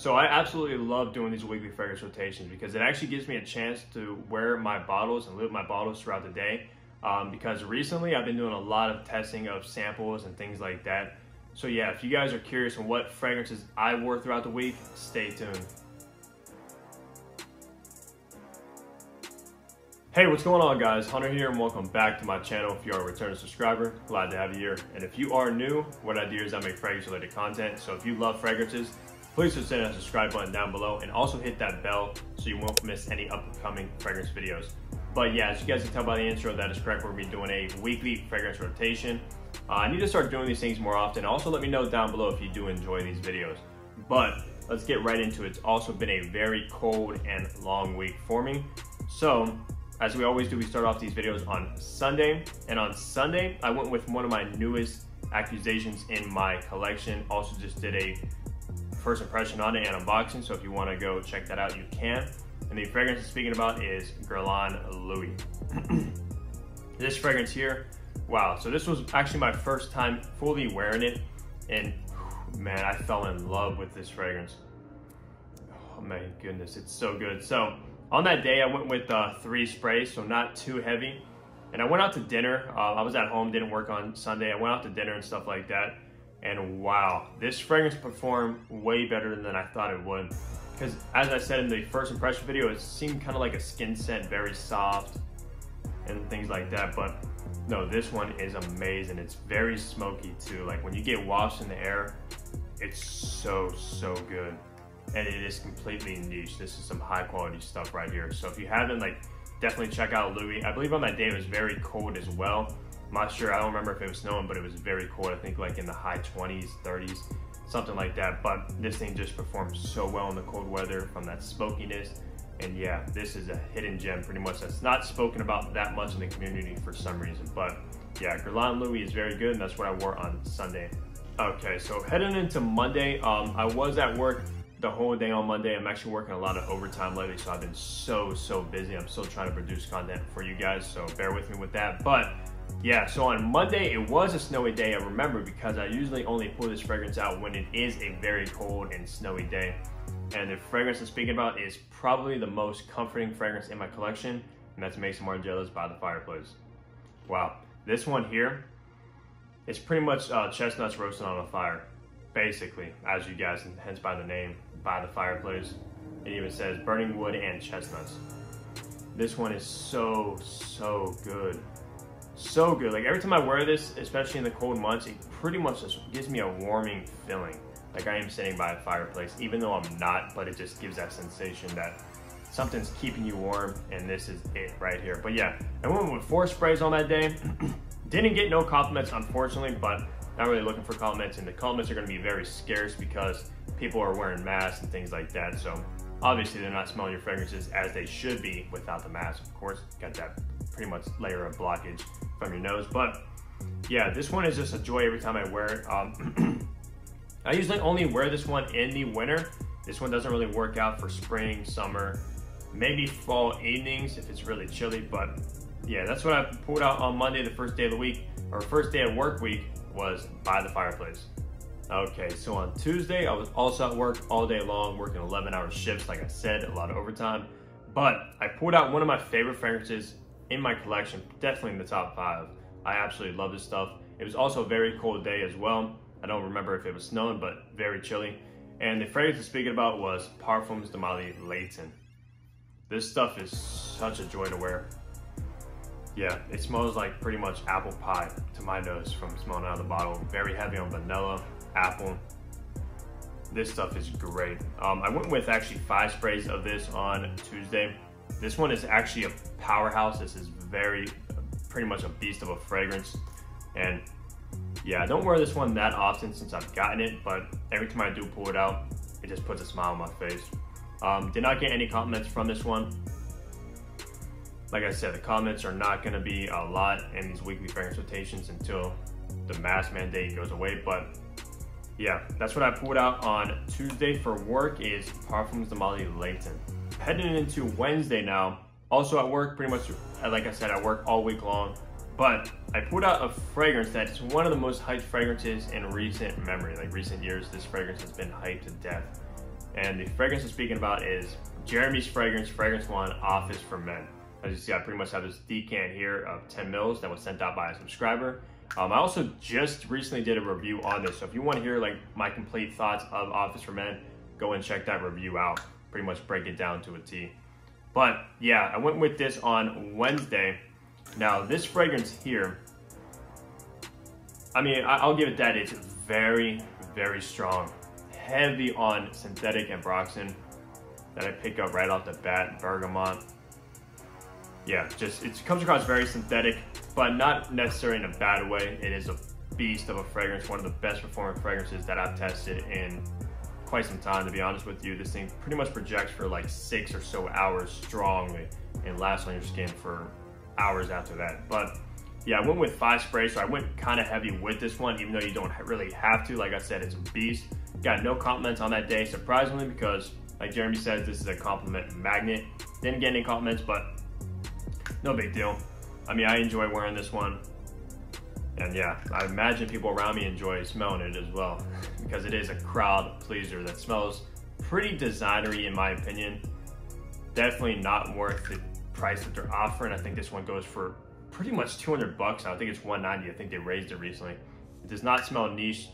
So I absolutely love doing these weekly fragrance rotations because it actually gives me a chance to wear my bottles and live my bottles throughout the day. Because recently I've been doing a lot of testing of samples and things like that. So yeah, if you guys are curious on what fragrances I wore throughout the week, stay tuned. Hey, what's going on guys? Hunter here and welcome back to my channel. If you are a returning subscriber, glad to have you here. And if you are new, what I do is I make fragrance related content. So if you love fragrances, please consider that subscribe button down below and also hit that bell so you won't miss any upcoming fragrance videos. But yeah, as you guys can tell by the intro, that is correct. We're going to be doing a weekly fragrance rotation. I need to start doing these things more often. Also, let me know down below if you do enjoy these videos. But let's get right into it. It's also been a very cold and long week for me. So, as we always do, we start off these videos on Sunday. And on Sunday, I went with one of my newest accusations in my collection. Also just did a first impression on it and unboxing. So if you want to go check that out, you can. And the fragrance I'm speaking about is Guerlain Louis. This fragrance here, wow. So this was actually my first time fully wearing it. And man, I fell in love with this fragrance. Oh my goodness, it's so good. So on that day, I went with 3 sprays, so not too heavy. And I went out to dinner. I was at home, didn't work on Sunday. I went out to dinner and stuff like that. And wow, this fragrance performed way better than I thought it would. Because as I said in the first impression video, it seemed kind of like a skin scent, very soft and things like that. But no, this one is amazing. It's very smoky too. Like when you get washed in the air, it's so good. And it is completely niche. This is some high quality stuff right here. So if you haven't, like, definitely check out Louis. I believe on that day it was very cold as well. I'm not sure, I don't remember if it was snowing, but it was very cold. I think like in the high 20s, 30s, something like that. But this thing just performs so well in the cold weather from that smokiness. And yeah, this is a hidden gem pretty much that's not spoken about that much in the community for some reason. But yeah, Guerlain Louis is very good and that's what I wore on Sunday. Okay, so heading into Monday, I was at work the whole day on Monday. I'm actually working a lot of overtime lately, so I've been so busy. I'm still trying to produce content for you guys, so bear with me with that. But yeah, so on Monday, it was a snowy day. I remember because I usually only pull this fragrance out when it is a very cold and snowy day. And the fragrance I'm speaking about is probably the most comforting fragrance in my collection, and that's Maison Margiela's By the Fireplace. Wow, this one here, it's pretty much chestnuts roasted on a fire. Basically, as you guys, and hence by the name, By the Fireplace. It even says burning wood and chestnuts. This one is so good. So good. Like every time I wear this, especially in the cold months, it pretty much just gives me a warming feeling. Like I am sitting by a fireplace, even though I'm not, but it just gives that sensation that something's keeping you warm, and this is it right here. But yeah, I went with 4 sprays on that day. Didn't get no compliments, unfortunately, but not really looking for compliments, and the compliments are going to be very scarce because people are wearing masks and things like that. So obviously they're not smelling your fragrances as they should be without the mask. Of course, got that pretty much layer of blockage from your nose. But yeah, this one is just a joy every time I wear it. I usually only wear this one in the winter. This one doesn't really work out for spring, summer, maybe fall evenings if it's really chilly. But yeah, that's what I pulled out on Monday, the first day of the week, or first day of work week, was By the Fireplace. Okay, so on Tuesday, I was also at work all day long, working 11-hour shifts, like I said, a lot of overtime. But I pulled out one of my favorite fragrances in my collection, definitely in the top 5. I absolutely love this stuff. It was also a very cold day as well. I don't remember if it was snowing, but very chilly. And the fragrance I'm speaking about was Parfums de Marie Layton. This stuff is such a joy to wear. Yeah, it smells like pretty much apple pie to my nose from smelling out of the bottle. Very heavy on vanilla, apple. This stuff is great. I went with actually 5 sprays of this on Tuesday. This one is actually a powerhouse. This is pretty much a beast of a fragrance. And yeah, I don't wear this one that often since I've gotten it, but every time I do pull it out, it just puts a smile on my face. Did not get any compliments from this one. Like I said, the comments are not going to be a lot in these weekly fragrance rotations until the mask mandate goes away. But yeah, that's what I pulled out on Tuesday for work is Parfums de Marie Layton. Heading into Wednesday now, also at work, pretty much, like I said, I work all week long. But I pulled out a fragrance that is one of the most hyped fragrances in recent memory. Like recent years, this fragrance has been hyped to death. And the fragrance I'm speaking about is Jeremy's fragrance, Fragrance One Office for Men. As you see, I pretty much have this decant here of 10 mils that was sent out by a subscriber. I also just recently did a review on this. So if you want to hear like my complete thoughts of Office for Men, go and check that review out. Pretty much break it down to a T. But yeah, I went with this on Wednesday. Now this fragrance here, I mean, I'll give it that. It's very, very strong. Heavy on synthetic ambroxan that I pick up right off the bat, bergamot. Yeah, just it comes across very synthetic, but not necessarily in a bad way. It is a beast of a fragrance, one of the best performing fragrances that I've tested in quite some time, to be honest with you. This thing pretty much projects for like 6 or so hours strongly and lasts on your skin for hours after that. But yeah, I went with 5 sprays, so I went kind of heavy with this one, even though you don't really have to. Like I said, it's a beast. Got no compliments on that day, surprisingly, because like Jeremy says, this is a compliment magnet. Didn't get any compliments, but no big deal. I mean, I enjoy wearing this one. And yeah, I imagine people around me enjoy smelling it as well, because it is a crowd pleaser that smells pretty designery in my opinion. Definitely not worth the price that they're offering. I think this one goes for pretty much 200 bucks. I think it's 190. I think they raised it recently. It does not smell niche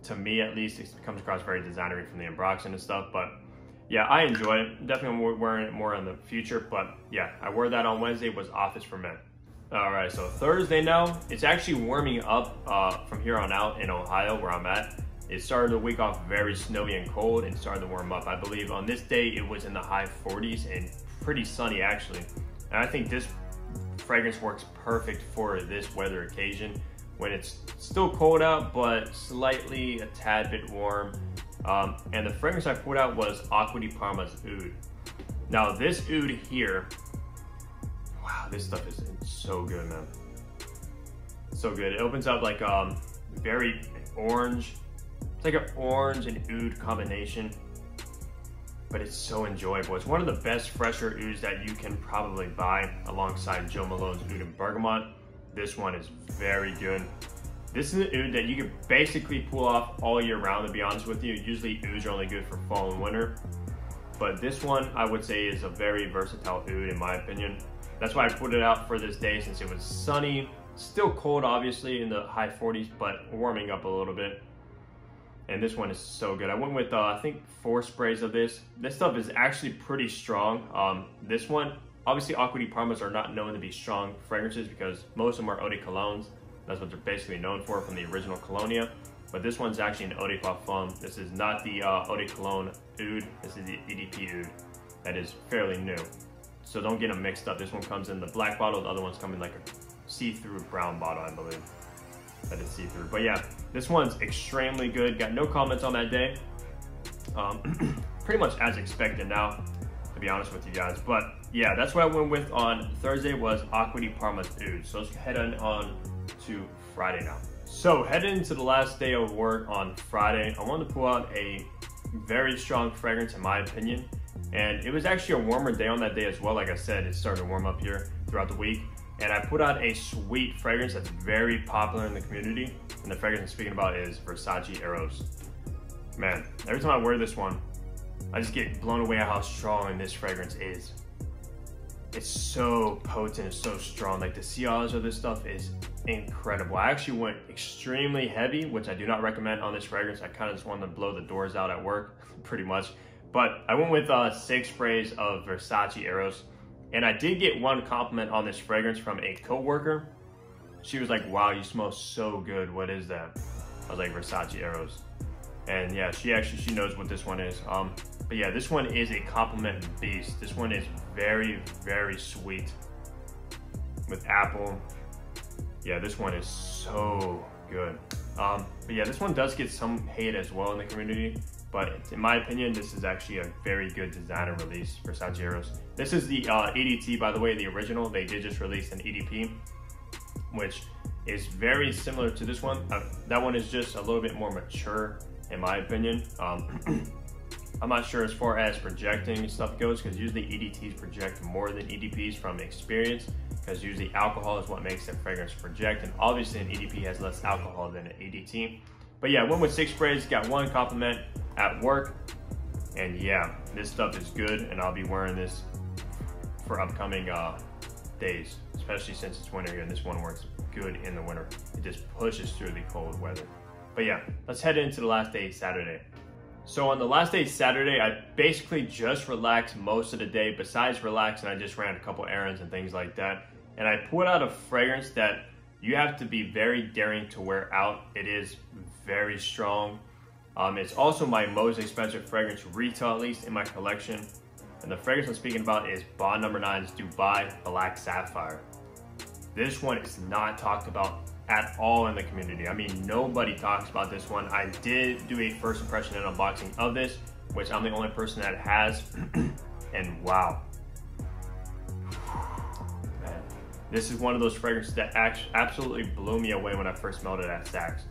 to me, at least. It comes across very designery from the ambroxan and stuff, but yeah, I enjoy it. Definitely wearing it more in the future, but yeah, I wore that on Wednesday. Was Office for Men. All right, so Thursday now, it's actually warming up from here on out in Ohio, where I'm at. It started the week off very snowy and cold and started to warm up. I believe on this day, it was in the high 40s and pretty sunny actually. And I think this fragrance works perfect for this weather occasion when it's still cold out, but slightly a tad bit warm. And the fragrance I put out was Acqua di Parma's Oud. Now this Oud here, wow, this stuff is so good, man. So good. It opens up like very orange. It's like an orange and oud combination, but it's so enjoyable. It's one of the best fresher ouds that you can probably buy alongside Joe Malone's Oud and Bergamot. This one is very good. This is an oud that you can basically pull off all year round, to be honest with you. Usually ouds are only good for fall and winter, but this one I would say is a very versatile oud in my opinion. That's why I put it out for this day, since it was sunny, still cold obviously in the high 40s, but warming up a little bit. And this one is so good. I went with I think 4 sprays of this. This stuff is actually pretty strong. This one, obviously Acqua di Parmas are not known to be strong fragrances because most of them are eau de colognes. That's what they're basically known for from the original Colonia. But this one's actually an eau de parfum. This is not the eau de cologne oud. This is the EDP oud that is fairly new. So don't get them mixed up. This one comes in the black bottle. The other ones come in like a see-through brown bottle, I believe. That is see-through. But yeah, this one's extremely good. Got no comments on that day. Pretty much as expected now, to be honest with you guys. But yeah, that's what I went with on Thursday was Acqua di Parma's Oud. So let's head on to Friday now. So heading into the last day of work on Friday, I wanted to pull out a very strong fragrance in my opinion. And it was actually a warmer day on that day as well. Like I said, it started to warm up here throughout the week. And I put out a sweet fragrance that's very popular in the community. And the fragrance I'm speaking about is Versace Eros. Man, every time I wear this one, I just get blown away at how strong this fragrance is. It's so potent, it's so strong. Like the sillage of this stuff is incredible. I actually went extremely heavy, which I do not recommend on this fragrance. I kind of just wanted to blow the doors out at work, pretty much. But I went with 6 sprays of Versace Eros. And I did get one compliment on this fragrance from a coworker. She was like, wow, you smell so good. What is that? I was like, Versace Eros. And yeah, she knows what this one is. But yeah, this one is a compliment beast. This one is very, very sweet with apple. Yeah, this one is so good. But yeah, this one does get some hate as well in the community. But in my opinion, this is actually a very good designer release, Versace Eros. This is the EDT, by the way, the original. They did just release an EDP, which is very similar to this one. That one is just a little bit more mature, in my opinion. I'm not sure as far as projecting stuff goes, because usually EDTs project more than EDPs from experience, because usually alcohol is what makes the fragrance project, and obviously an EDP has less alcohol than an EDT. But yeah, I went with 6 sprays, got 1 compliment at work. And yeah, this stuff is good, and I'll be wearing this for upcoming days, especially since it's winter here, and this one works good in the winter. It just pushes through the cold weather. But yeah, let's head into the last day, Saturday. So on the last day, Saturday, I basically just relaxed most of the day. Besides relaxing, I just ran a couple errands and things like that. And I put out a fragrance that you have to be very daring to wear out. It is very strong. It's also my most expensive fragrance, retail at least, in my collection. And the fragrance I'm speaking about is Bond No. 9's Dubai Black Sapphire. This one is not talked about at all in the community. I mean, nobody talks about this one. I did do a first impression and unboxing of this, which I'm the only person that has. And wow. Man, this is one of those fragrances that absolutely blew me away when I first smelled it at Saks.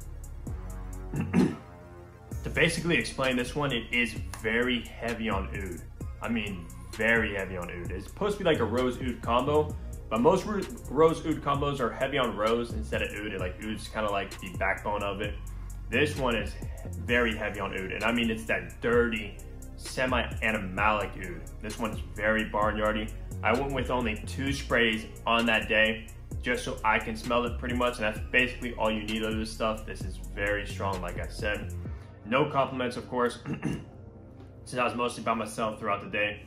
To basically explain this one, it is very heavy on oud. I mean, very heavy on oud. It's supposed to be like a rose oud combo, but most rose oud combos are heavy on rose instead of oud. Like oud's kind of like the backbone of it. This one is very heavy on oud, and I mean it's that dirty, semi-animalic oud. This one's very barnyardy. I went with only 2 sprays on that day, just so I can smell it pretty much, and that's basically all you need of this stuff. This is very strong, like I said. No compliments, of course, since I was mostly by myself throughout the day.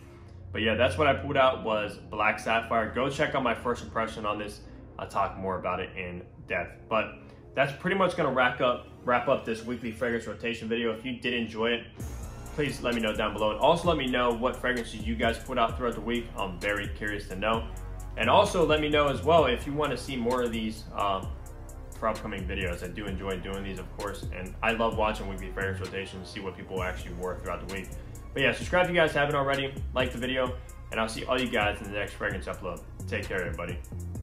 But yeah, that's what I pulled out, was Black Sapphire. Go check out my first impression on this. I'll talk more about it in depth. But that's pretty much gonna wrap up this weekly fragrance rotation video. If you did enjoy it, please let me know down below. And also let me know what fragrances you guys put out throughout the week. I'm very curious to know. And also let me know as well if you want to see more of these for upcoming videos. I do enjoy doing these, of course. And I love watching weekly fragrance rotations, see what people actually wore throughout the week. But yeah, subscribe if you guys haven't already, like the video, and I'll see all you guys in the next fragrance upload. Take care, everybody.